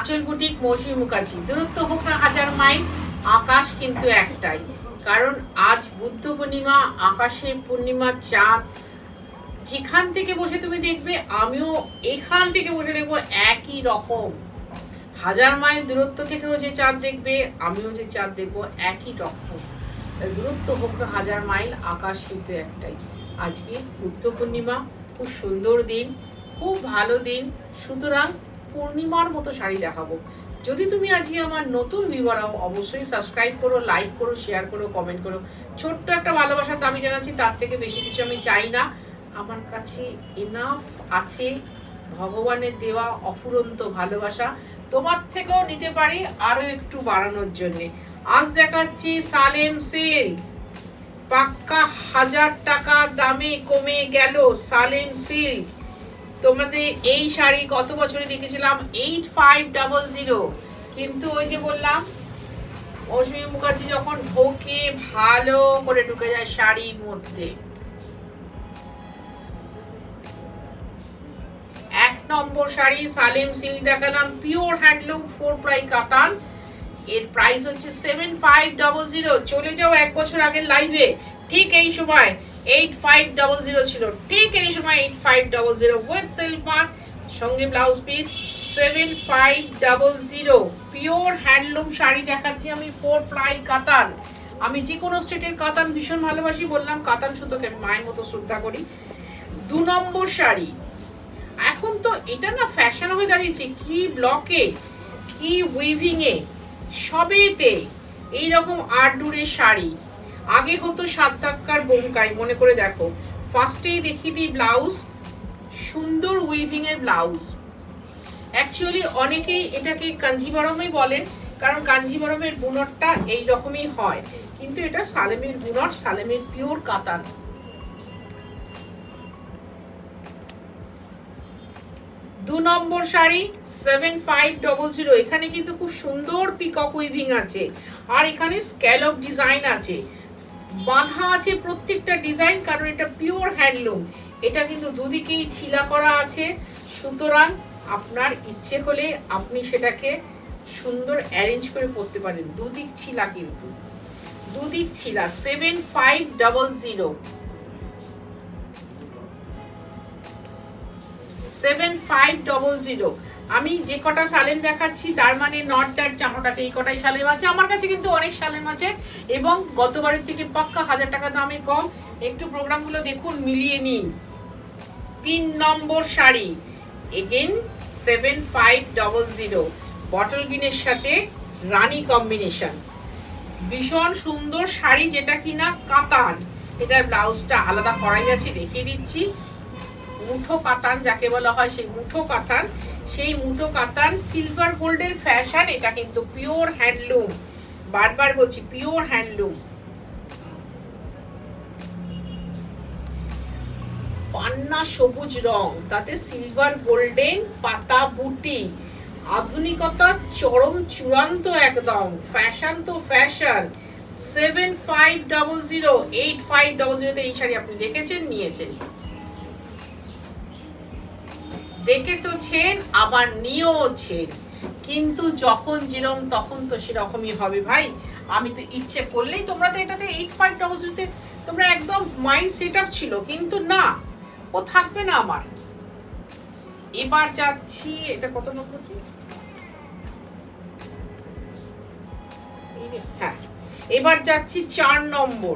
আঁচল বুটিক মৌসুমী মুখার্জি। দূরত্ব হোক না 1000 মাইল, আকাশ কিন্তু একটাই। কারণ আজ বুদ্ধ পূর্ণিমা, আকাশে পূর্ণিমার চাঁদ। যেখান থেকে বসে তুমি দেখবে, আমিও এখান থেকে বসে দেখবো একই রকম। 1000 মাইল দূরত্ব থেকেও যে চাঁদ দেখবে, আমিও যে চাঁদ দেখবো একই রকম। দূরত্ব হোক না 1000 মাইল, আকাশ কিন্তু একটাই। আজকে বুদ্ধ পূর্ণিমা, খুব সুন্দর দিন, খুব ভালো দিন। সুতরাং পূর্ণিমার মতো শাড়ি দেখাবো। যদি তুমি আজকে আমার নতুন ভিউয়ার হও, অবশ্যই সাবস্ক্রাইব করো, লাইক করো, শেয়ার করো, কমেন্ট করো। ছোট্ট একটা ভালোবাসার দাবি জানাচ্ছি, তার থেকে বেশি কিছু আমি চাই না। আমার কাছে এনাফ আছে ভগবানের দেওয়া অফুরন্ত ভালোবাসা। তোমার থেকেও নিতে পারি আরো একটু বাড়ানোর জন্যে। আজ দেখাচ্ছি সালেম সিল্ক, পাক্কা 1000 টাকা দামে কমে গেল সালেম সিল্ক। তোমাদের এই শাড়ি কত বছরে দেখেছিলাম 8500, কিন্তু ওই যে বললাম মৌসুমী মুখার্জি যখন ঢোকে ভালো করে ঢুকে যায় শাড়ির মধ্যে। 1 নম্বর শাড়ি সালেম সিল্ক দেখালাম, পিওর হ্যান্ডলুম 4 প্লাই কাতান। এর প্রাইস হচ্ছে 7500। চলে যাও 1 বছর আগের লাইভে, ঠিক এই সময় 8500 ছিল, ঠিক এই সময় 8500 উইথ সিল্ক মার্ক, সঙ্গে blouse piece. 7500 pure handloom sari দেখাচ্ছি আমি, 4 প্লাই কাতান। আমি যে কোনো স্টেটের কাতান ভীষণ ভালোবাসি, বললাম কাতান সুতোকে মায়ের মতো শ্রদ্ধা করি। 2 নম্বর শাড়ি, এখন তো এটা না ফ্যাশন হয়ে দাঁড়িয়েছে, কি ব্লকে, কি উইভিং এ, সবেতে এইরকম আটডুরের শাড়ি। আগে হতো 7 ধাক্কার বোমকাই, মনে করে দেখো। ফার্স্টেই দেখিয়ে দিই ব্লাউজ, সুন্দর উইভিং এর ব্লাউজ। অ্যাকচুয়ালি অনেকেই এটাকে কাঞ্জিবরমই বলেন, কারণ কাঞ্জিবরমের বুনটটা এইরকমই হয়, কিন্তু এটা সালেমের বুনট, সালেমের পিওর কাতান। 2 নম্বর শাড়ি 7500। এখানে কিন্তু খুব সুন্দর পিকক উইভিং আছে, আর এখানে স্ক্যালপ ডিজাইন আছে, বাঁধা আছে প্রত্যেকটা ডিজাইন, কারণ এটা পিওর হ্যান্ডলুম। এটা কিন্তু দুদিকেই ছিলা করা আছে, সুতরাং আপনার ইচ্ছে হলে আপনি সেটাকে সুন্দর অ্যারেঞ্জ করে পরতে পারেন। দুদিক ছিলা, কিন্তু দুদিক ছিলা। 7500 7500। আমি যে কটা সালেম দেখাচ্ছি তার মানে নট দ্যাট আমার কাছে এই কটাই সালেম আছে, আমার কাছে কিন্তু অনেক সালেম আছে, এবং গতবারের থেকে পাক্কা 1000 টাকা দামে কম। একটু প্রোগ্রামগুলো দেখুন, মিলিয়ে নিন। 3 নম্বর শাড়ি এগেন 7500, বটল গ্রিনের সাথে রানী কম্বিনেশন, ভীষণ সুন্দর শাড়ি, যেটা কিনা কাতান। এটার ব্লাউজটা আলাদা করাই আছে, দেখিয়ে দিচ্ছি। মুঠো কাতান যাকে বলা হয়, সেই মুঠো কাতান, সেই মুঠো কাতান সিলভার গোল্ডের ফ্যাশন। এটা কিন্তু পিওর হ্যান্ডলুম, বারবার বলছি পিওর হ্যান্ডলুম। পান্না সবুজ রং, তাতে সিলভার গোল্ডেন পাতা বুটি, আধুনিকতা চরম চূড়ান্ত একদম, ফ্যাশন তো ফ্যাশন। 7500, 8500 এই শাড়ি আপনি দেখেছেন, নিয়েছেন, দেখেছেন, আবার নিয়েওছেন, কিন্তু যখন যেরকম তখন তো সেরকমই হবে ভাই। আমি তো ইচ্ছে করলেই, তোমরা তো এটাতে 8500 তোমরা একদম মাইন্ড সেট আপ ছিল, কিন্তু না, ও থাকবে না আমার। এবার যাচ্ছি, এটা কত নম্বর? হ্যাঁ, এবার যাচ্ছি 4 নম্বর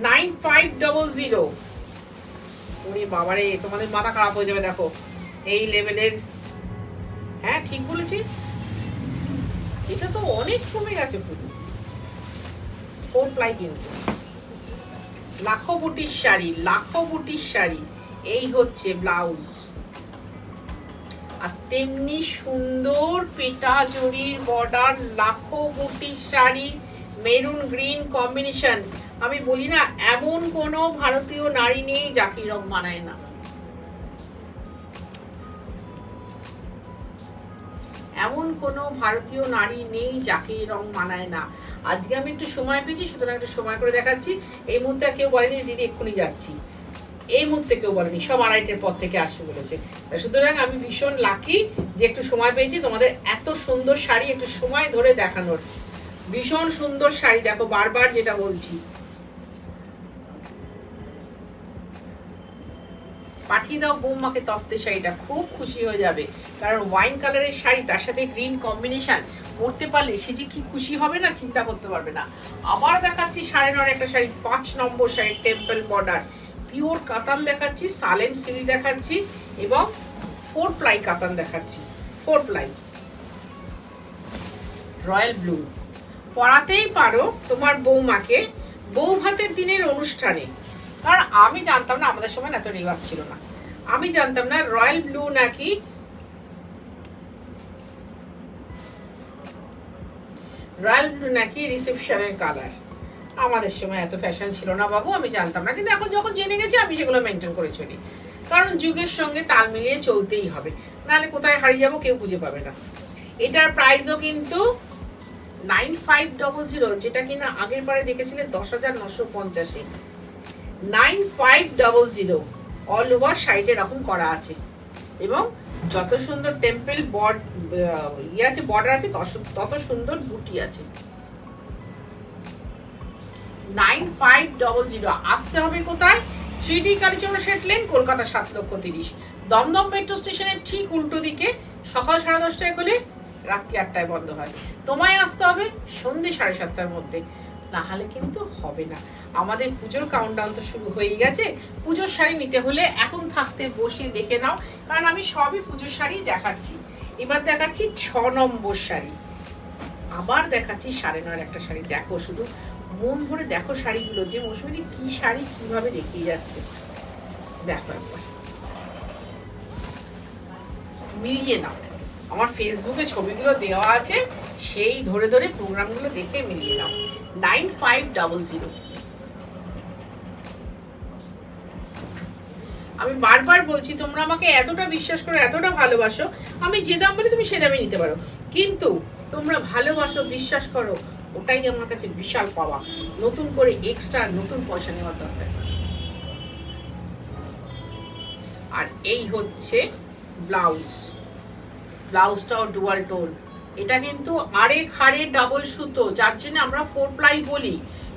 9500। ওরে বাবারে, তোমাদের মাথা খারাপ হয়ে যাবে, দেখো এই লেভেলের। হ্যাঁ ঠিক বলেছি, এটা তো অনেক কমে গেছে পুরো। 4 প্লাই, কিন্তু লাখো বুটির শাড়ি, লাখো বুটির শাড়ি। এই হচ্ছে ব্লাউজ, আর তেমনি সুন্দর পেটা জরির বর্ডার, লাখো বুটির শাড়ি, মেরুন গ্রিন কম্বিনেশন। আমি বলি না, এমন কোনো ভারতীয় নারী নেই যাকে রং মানায় না, এমন কোনো ভারতীয় নারী নেই যাকে রং মানায় না। আজকে আমি একটু সময় পেয়েছি, সুতরাং একটু সময় করে দেখাচ্ছি। এই মুহূর্তে কেউ বলেনি দিদি এক্ষুনি যাচ্ছি, এই মুহূর্তে কেউ বলেনি, সব 2:30-এর পর থেকে আসবে বলেছে। সুতরাং আমি ভীষণ লাকি যে একটু সময় পেয়েছি তোমাদের এত সুন্দর শাড়ি একটু সময় ধরে দেখানোর। ভীষণ সুন্দর শাড়ি, দেখো বারবার যেটা বলছি, পাঠিয়ে দাও বৌমাকে তপ্তের শাড়িটা, খুব খুশি হয়ে যাবে। কারণ ওয়াইন কালারের শাড়ি তার সাথে গ্রিন কম্বিনেশন পরতে পারলে সে যে কি খুশি হবে না, চিন্তা করতে পারবে না। আবার দেখাচ্ছি 9.5 একটা শাড়ি, 5 নম্বর শাড়ি, টেম্পল বর্ডার, পিওর কাতান দেখাচ্ছি, সালেম সিল্ক দেখাচ্ছি এবং 4 প্লাই কাতান দেখাচ্ছি, 4 প্লাই রয়্যাল ব্লু। পরাতেই পারো তোমার বৌমাকে বউ ভাতের দিনের অনুষ্ঠানে। কারণ আমি জানতাম না, আমাদের সময় এত রেওয়াজ ছিল না, আমি জানতাম না রয়্যাল ব্লু নাকি রিসেপশনের কালার। আমাদের সময় এত ফ্যাশন ছিল না বাবু, আমি জানতাম না। কিন্তু এখন যখন জেনে গেছি আমি সেগুলো মেনটেন করে চলি, কারণ যুগের সঙ্গে তাল মিলিয়ে চলতেই হবে, নাহলে কোথায় হারিয়ে যাবো কেউ খুঁজে পাবে না। এটার প্রাইসও কিন্তু 9500, যেটা কিনা আগের বারে দেখেছিলে 10,950। 9500 অল ওভার শাড়িটা এরকম করা আছে এবং যত সুন্দর টেম্পল আছে, বর্ডার আছে, তত সুন্দর বুটি আছে। 9500 আসতে হবে কোথায়? 3D Kalicharan Seth lane, Kolkata 7,30,000, Dum Dum metro স্টেশনের ঠিক উল্টো দিকে। সকাল 10:30টায় খুলে রাত্রি 8টায় বন্ধ হয়। তোমায় আসতে হবে সন্ধ্যে 7:30টার মধ্যে, না হলে কিন্তু হবে না। আমাদের পুজোর কাউন্টডাউন তো শুরু হয়ে গেছে। পুজোর শাড়ি নিতে হলে এখন থাকতে বসে দেখে নাও, কারণ আমি সবই পুজোর শাড়ি দেখাচ্ছি। এবার দেখাচ্ছি 6 নম্বর শাড়ি, আবার দেখাচ্ছি 9.5 একটা শাড়ি। দেখো শুধু মন ভরে দেখো শাড়িগুলো, যে মৌসুমী কি শাড়ি কিভাবে দেখিয়ে যাচ্ছে, দেখো একবার মিলিয়ে নাও। আমার ফেসবুকে ছবিগুলো দেওয়া আছে, সেই ধরে ধরে প্রোগ্রামগুলো দেখে মিলিয়ে নাও। 9500। আমি বারবার বলছি তোমরা আমাকে এতটা বিশ্বাস করো, এতটা ভালোবাসো, আমি যে দাম বলি তুমি সে দামে নিতে পারো, কিন্তু তোমরা ভালোবাসো, বিশ্বাস করো, ওটাই আমার কাছে বিশাল পাওয়া। নতুন করে এক্সট্রা নতুন পয়সা নেওয়ার দরকার। আর এই হচ্ছে ব্লাউজ, ব্লাউজটাও ডুয়াল টোন। এটা কিন্তু আরেক হাড়ে ডাবল সুতো, যার জন্য আমরা 4 প্লাই বলি।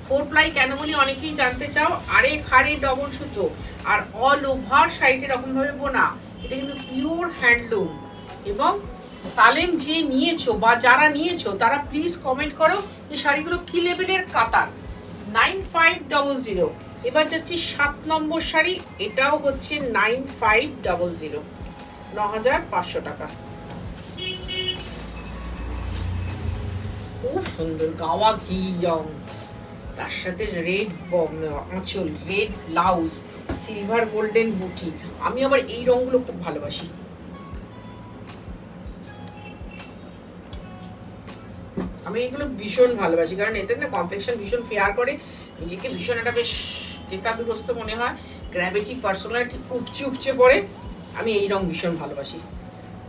4 প্লাই কেন বলি অনেকেই জানতে চাও। আরেক হাড়ে ডবল সুতো আর অল ওভার শাড়িটা এরকম ভাবে বোনা। এটা কিন্তু পিওর হ্যান্ডলুম। এবং সালেম যে নিয়েছো বা যারা নিয়েছো তারা প্লিজ কমেন্ট করো যে শাড়িগুলো কি লেভেলের কাতান। 9500। এবার যাচ্ছি 7 নম্বর শাড়ি, এটাও হচ্ছে 9500, 9,500 টাকা। খুব সুন্দর গাওয়া ঘি রং, তার সাথে রেড আঁচল, রেড ব্লাউজ, সিলভার গোল্ডেন বুটি। আমি আবার এই রংগুলো খুব ভালোবাসি। আমি এগুলো ভীষণ ভালোবাসি, কারণ এতে না কমপ্লেকশন ভীষণ ফেয়ার করে, নিজেকে ভীষণ একটা বেশ কেতাদুরস্ত মনে হয়, গ্র্যাভিটি পার্সোনালিটি উপচে উপচে পড়ে। আমি এই রং ভীষণ ভালোবাসি।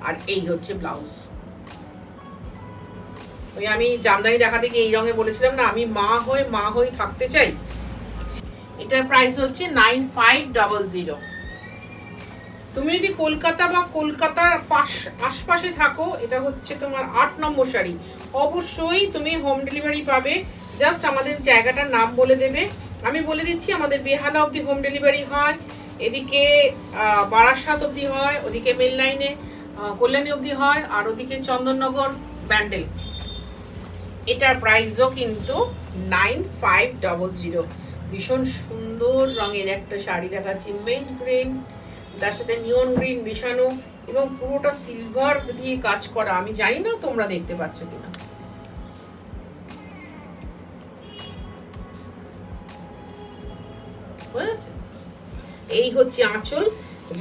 আর এই হচ্ছে ব্লাউজ। ওই আমি জামদানি দেখাতে গিয়ে এই রঙে বলেছিলাম না আমি মা হয়ে থাকতে চাই। এটার প্রাইস হচ্ছে 9500। তুমি যদি কলকাতা বা কলকাতার আশপাশে থাকো, এটা হচ্ছে তোমার 8 নম্বর শাড়ি, অবশ্যই তুমি হোম ডেলিভারি পাবে। জাস্ট আমাদের জায়গাটার নাম বলে দেবে, আমি বলে দিচ্ছি। আমাদের বেহালা অবধি হোম ডেলিভারি হয়, এদিকে বারাসাত অবধি হয়, ওদিকে মেল লাইনে কল্যাণী অবধি হয়, আর ওদিকে চন্দননগর ব্যান্ডেল। এটার প্রাইসও কিন্তু 9500। ভীষণ সুন্দর রঙের একটা শাড়ি দেখাচ্ছি, মেন্ট গ্রিন, তার সাথে নিয়ন গ্রিন মেশানো এবং পুরোটা সিলভার দিয়ে কাজ করা। আমি জানি না তোমরা দেখতে পাচ্ছ কিনা। বুঝেছ? এই হচ্ছে আঁচল,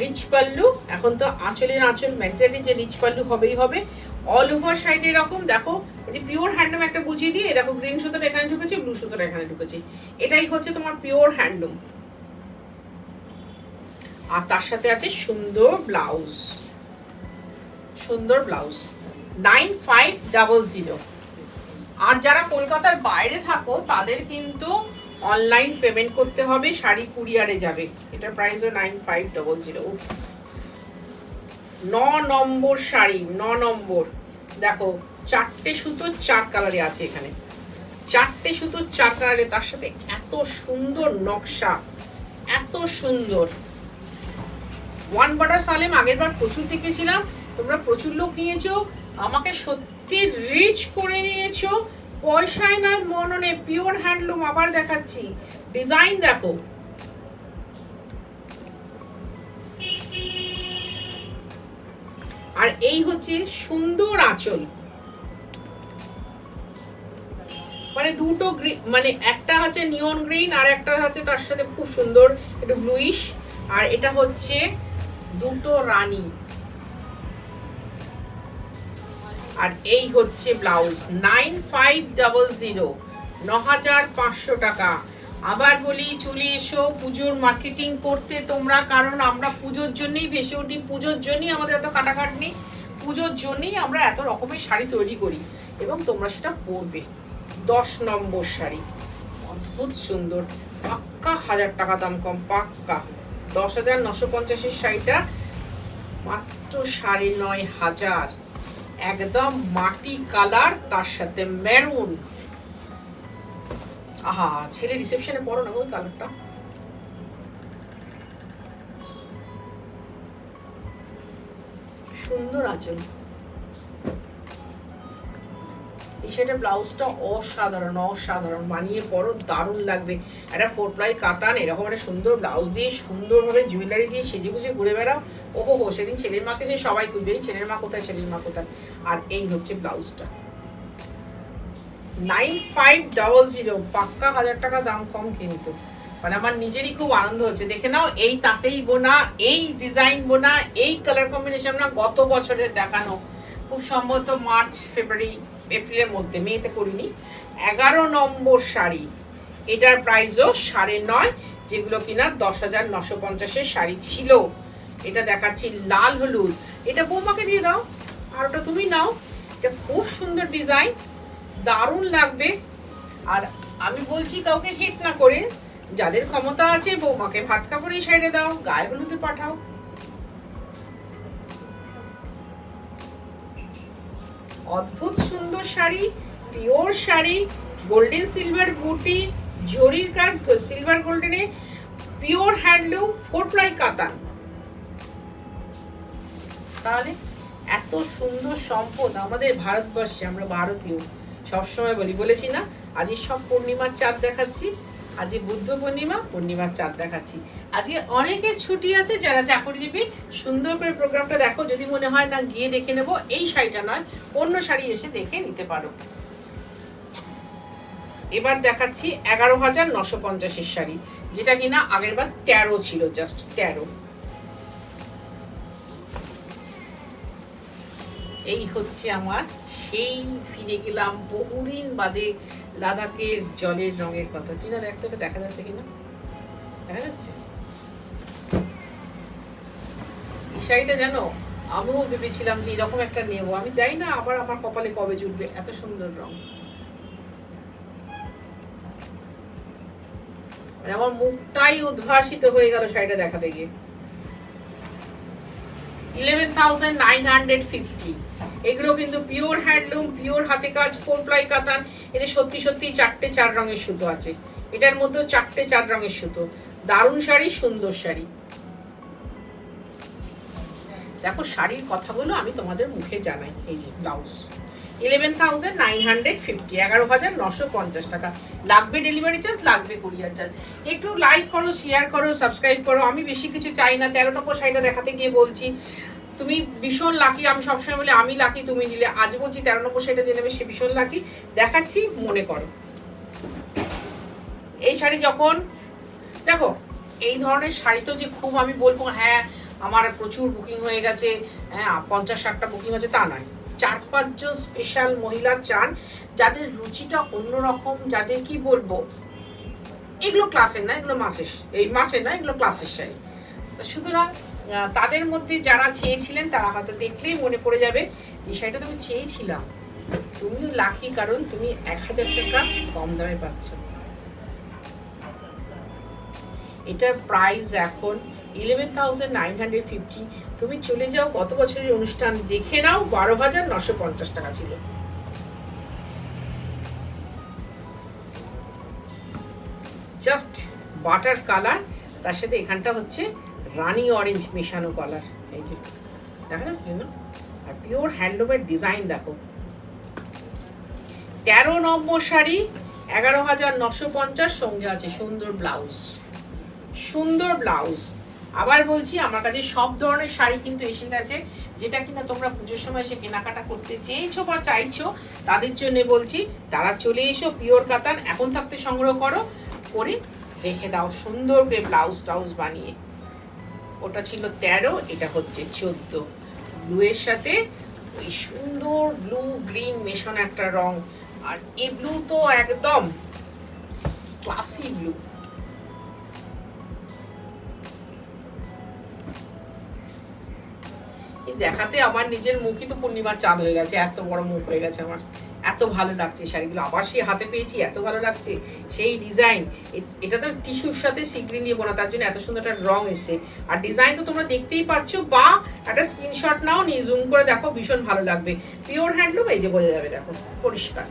রিচ পাল্লু। এখন তো আঁচলের আঁচল ম্যাটেরিয়ালি যে রিচ পাল্লু হবেই হবে। অল ওভার সাইড এরকম দেখো, এই যে পিওর হ্যান্ডলুম একটা বুঝিয়ে দিয়ে, দেখো গ্রিন সুতোটা এখানে ঢুকেছে, ব্লু সুতোটা এখানে ঢুকেছে, এটাই হচ্ছে তোমার পিওর হ্যান্ডলুম। আর তার সাথে আছে সুন্দর ব্লাউজ, সুন্দর ব্লাউজ। 9500। আর যারা কলকাতার বাইরে থাকো তাদের কিন্তু অনলাইন পেমেন্ট করতে হবে, শাড়ি কুরিয়ারে যাবে। এটার প্রাইসও 9500। 9 নম্বর শাড়ি, 9 নম্বর। দেখো 4টে সুতো 4 কালারে আছে এখানে, 4টে সুতো 4 কালারে, তার সাথে এত সুন্দর নকশা, এত সুন্দর। ওয়ান বাটার সালেম আগের বার প্রচুর দেখেছিলাম, তোমরা প্রচুর লোক নিয়েছো, আমাকে সত্যি রিচ করে নিয়েছো। পয়সায় নয় মননে, পিওর হ্যান্ডলুম। আবার দেখাচ্ছি, ডিজাইন দেখো, আর এই হচ্ছে সুন্দর আঁচল, মানে দুটো মানে একটা হচ্ছে নিয়ন গ্রিন আর একটা হচ্ছে তার সাথে খুব সুন্দর একটু ব্লুইশ, আর এটা হচ্ছে দুটো রানী। আর এই হচ্ছে ব্লাউজ, 9500, 9500 টাকা। আবার বলি চলে এসো পুজোর মার্কেটিং করতে তোমরা, কারণ আমরা পুজোর জন্যই ভেসে উঠি, পুজোর জন্যই আমাদের এত কাটাকাটনি, পুজোর জন্যই আমরা এত রকমের শাড়ি তৈরি করি এবং তোমরা সেটা পরবে। 10 নম্বর শাড়ি, অদ্ভুত সুন্দর, পাক্কা 1000 টাকা দাম কম, পাক্কা। 10,950-এর শাড়িটা মাত্র 9500, একদম মাটি কালার, তার সাথে মেরুন। আহা, ছেলে রিসেপশনে পরো না ওই কালারটা, সুন্দর আঁচল। এই শাড়িটার ব্লাউজটা অসাধারণ, অসাধারণ, মানিয়ে পরো, দারুণ লাগবে। একটা 4 প্লাই কাতান এরকম একটা সুন্দর ব্লাউজ দিয়ে সুন্দরভাবে জুয়েলারি দিয়ে সেজে গুজে ঘুরে বেড়াও। ওহো হো, সেদিন ছেলের মাকে যে সবাই খুঁজবে, এই ছেলের মা কোথায়, ছেলের মা কোথায়। আর এই হচ্ছে ব্লাউজটা, 9500, পাক্কা 1000 টাকা দাম কম কিন্তু। মানে আমার নিজেরই খুব আনন্দ হচ্ছে, দেখে নাও এই তাঁতেই বোনা, এই ডিজাইন বোনা, এই কালার কম্বিনেশন না গত বছরের দেখানো, খুব সম্ভবত মার্চ ফেব্রুয়ারি এপ্রিলের মধ্যে, মেতে করিনি। 11 নম্বর শাড়ি, এটার প্রাইসও 9.5, যেগুলো কিনা 10,950-এর শাড়ি ছিল। এটা দেখাচ্ছি লাল হলুদ, এটা বৌমাকে দিয়ে দাও, আর ওটা তুমি নাও। এটা খুব সুন্দর ডিজাইন, দারুণ লাগবে। আর আমি বলছি কাউকে হিট না করে, যাদের ক্ষমতা আছে বৌমাকে ভাত কাপড়ে শাড়ি দাও, গায়ে হলুদে পাঠাও। অদ্ভুত সুন্দর sari, pure sari, golden silver বুটি, জরির কাজ, সিলভার গোল্ডেনে, পিওর হ্যান্ডলুম, 4 প্লাই কাতান। তাহলে এত সুন্দর সম্পদ আমাদের ভারতবর্ষে, আমরা ভারতীয়, সবসময় বলেছি না, আজকে সব পূর্ণিমার চাঁদ দেখাচ্ছি, আজকে বুদ্ধ পূর্ণিমা, পূর্ণিমার চাঁদ দেখাচ্ছি। আজকে অনেকের ছুটি আছে, যারা চাকরিজীবী সুন্দর করে প্রোগ্রামটা দেখো। যদি মনে হয় না গিয়ে দেখে নেবো, এই শাড়িটা নয় অন্য শাড়ি এসে দেখে নিতে পারো। এবার দেখাচ্ছি 11,950-এর শাড়ি, যেটা কিনা আগের বার 13 ছিল, জাস্ট 13। এই হচ্ছে আমার সেই, ফিরে গেলাম বহুদিন বাদে লাদাখের জলের রঙের কথা। টিনা দেখতে, এটা দেখা যাচ্ছে কিনা, দেখা যাচ্ছে? এই শাড়িটা জানো, আমিও ভেবেছিলাম যে এরকম একটা নেবো, আমি যাই না আবার আমার কপালে কবে জুটবে, এত সুন্দর রং। মানে আমার মুখটাই উদ্ভাসিত হয়ে গেল শাড়িটা দেখাতে গিয়ে। 11,950, এগুলো কিন্তু পিওর হ্যান্ডলুম, পিওর হাতে কাজ, 4 প্লাই কাতান। এতে সত্যি সত্যি 4টে 4 রঙের সুতো আছে, এটার মধ্যেও 4টে 4 রঙের সুতো। দারুণ শাড়ি, সুন্দর শাড়ি। দেখো শাড়ির কথাগুলো আমি তোমাদের মুখে জানাই। এই যে ব্লাউজ, 11,950, 11,950 টাকা। লাগবে ডেলিভারি চার্জ, লাগবে কুরিয়ার চার্জ। একটু লাইক করো, শেয়ার করো, সাবস্ক্রাইব করো। আমি বেশি কিছু চাই না। 13 নম্বর শাড়িটা দেখাতে গিয়ে বলছি তুমি ভীষণ লাকি, আমি সবসময় বলি আমি লাকি, তুমি নিলে। আজ বলছি 13 নম্বর শাড়িটা যে নেবে সে ভীষণ লাকি। দেখাচ্ছি, মনে করো। এই শাড়ি যখন দেখো, এই ধরনের শাড়ি তো যে খুব আমি বলবো হ্যাঁ আমার প্রচুর বুকিং হয়ে গেছে, হ্যাঁ 50-60টা বুকিং হয়েছে, তা নয়। 4-5 জন স্পেশাল মহিলা চান, যাদের রুচিটা অন্যরকম, যাদের কি বলবো, এগুলো ক্লাসের না, এগুলো মাসের, এই মাসের না, এগুলো ক্লাসের শাড়ি। সুতরাং তাদের মধ্যে যারা চেয়েছিলেন তারা হয়তো দেখলেই মনে পড়ে যাবে এই শাড়িটা তুমি চেয়েছিলাম। তুমিও লাকি, কারণ তুমি 1000 টাকা কম দামে পাচ্ছ। এটার প্রাইস এখন 11,950। তুমি চলে যাও গত বছরের অনুষ্ঠান দেখে নাও, 12,950 টাকা ছিল। জাস্ট বাটার কালার, তার সাথে এখানটা হচ্ছে রানি অরেঞ্জ মেশানো কালার। এই যে দেখা যাচ্ছে না, আর পিওর হ্যান্ডলুমের ডিজাইন দেখো। 13 নম্বর শাড়ি 11,950, সঙ্গে আছে সুন্দর ব্লাউজ, সুন্দর ব্লাউজ। আবার বলছি, আমার কাছে সব ধরনের শাড়ি কিন্তু এসে গেছে, যেটা কিনা তোমরা পুজোর সময় এসে কেনাকাটা করতে চেয়েছো বা চাইছো, তাদের জন্য বলছি তারা চলে এসো। পিওর কাতান এখন থাকতে সংগ্রহ করো, করে রেখে দাও সুন্দর করে ব্লাউজ টাউজ বানিয়ে। ওটা ছিল 13, এটা হচ্ছে 14। ব্লুয়ের সাথে ওই সুন্দর ব্লু গ্রিন মেশানো একটা রং, আর এই ব্লু তো একদম ক্লাসি ব্লু। দেখাতে আমার নিজের মুখই তো পূর্ণিমার চাঁদ হয়ে গেছে, এত বড় মুখ হয়ে গেছে আমার, এত ভালো লাগছে শাড়িগুলো। আবার সেই হাতে পেয়েছি, এত ভালো লাগছে সেই ডিজাইন। এটা তো টিস্যুর সাথে সিগ্রিন দিয়ে বোনা, তার জন্য এত সুন্দর একটা রং এসছে। আর ডিজাইন তো তোমরা দেখতেই পাচ্ছ, বা একটা স্ক্রিনশট নাও, নিয়ে জুম করে দেখো, ভীষণ ভালো লাগবে। পিওর হ্যান্ডলুম, এই যে বোঝা যাবে, দেখো পরিষ্কার।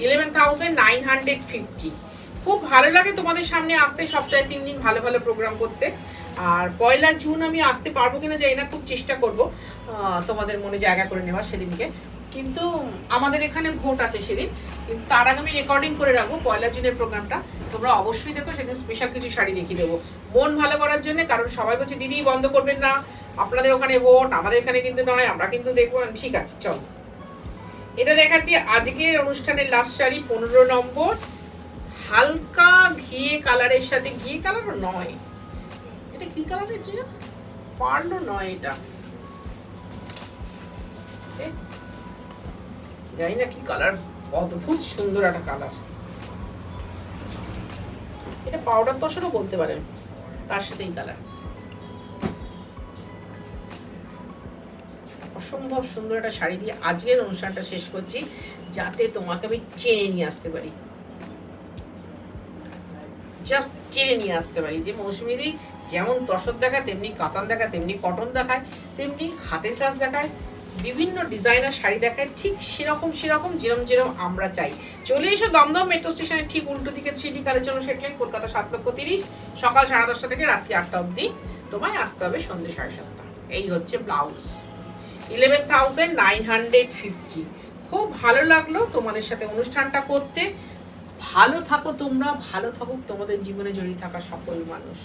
11,950। খুব ভালো লাগে তোমাদের সামনে আসতে, সপ্তাহে 3 দিন ভালো ভালো প্রোগ্রাম করতে। আর 1 জুন আমি আসতে পারবো কিনা জানি না, খুব চেষ্টা করব তোমাদের মনে জায়গা করে নেওয়ার সেদিনকে। কিন্তু আমাদের এখানে ভোট আছে সেদিন, কিন্তু তার আগে আমি রেকর্ডিং করে রাখবো 1 জুনের প্রোগ্রামটা। তোমরা অবশ্যই দেখো, সেদিন স্পেশাল কিছু শাড়ি দেখিয়ে দেবো মন ভালো করার জন্য। কারণ সবাই বলছে দিদি বন্ধ করবেন না, আপনাদের ওখানে ভোট, আমাদের এখানে কিন্তু নয়, আমরা কিন্তু দেখবো। ঠিক আছে, চলো। এটা দেখাচ্ছি আজকের অনুষ্ঠানের লাস্ট শাড়ি, 15 নম্বর, হালকা ঘিয়ে কালারের সাথে, ঘিয়ে কালারও নয়, এটা কি কালারের ছিল, পার্লও নয়, এটা জানি না কি কালার, অদ্ভুত সুন্দর একটা কালার। এটা পাউডার তসরও বলতে পারেন, তার সাথে এই কালার অসম্ভব সুন্দর একটা শাড়ি দিয়ে আজকের অনুষ্ঠানটা শেষ করছি, যাতে তোমাকে আমি টেনে নিয়ে আসতে পারি, জাস্ট টেনে নিয়ে আসতে পারি। যে মৌসুমীদি যেমন তসর দেখায়, তেমনি কাতান দেখায়, তেমনি কটন দেখায়, তেমনি হাতের কাজ দেখায়, বিভিন্ন ডিজাইনার শাড়ি দেখায়, ঠিক সেরকম যেরকম আমরা চাই। চলে এসো দমদম মেট্রো স্টেশনের ঠিক উল্টো দিকে 3D কালের জন্য সেট লাইন, কলকাতা 7:30, সকাল 10:30 থেকে রাত্রি 8টা অবধি তোমায় আসতে হবে সন্ধ্যে 7:30। এই হচ্ছে ব্লাউজ, 11,950। খুব ভালো লাগলো তোমাদের সাথে অনুষ্ঠানটা করতে। ভালো থাকো তোমরা, ভালো থাকুক তোমাদের জীবনে জড়িয়ে থাকা সকল মানুষ।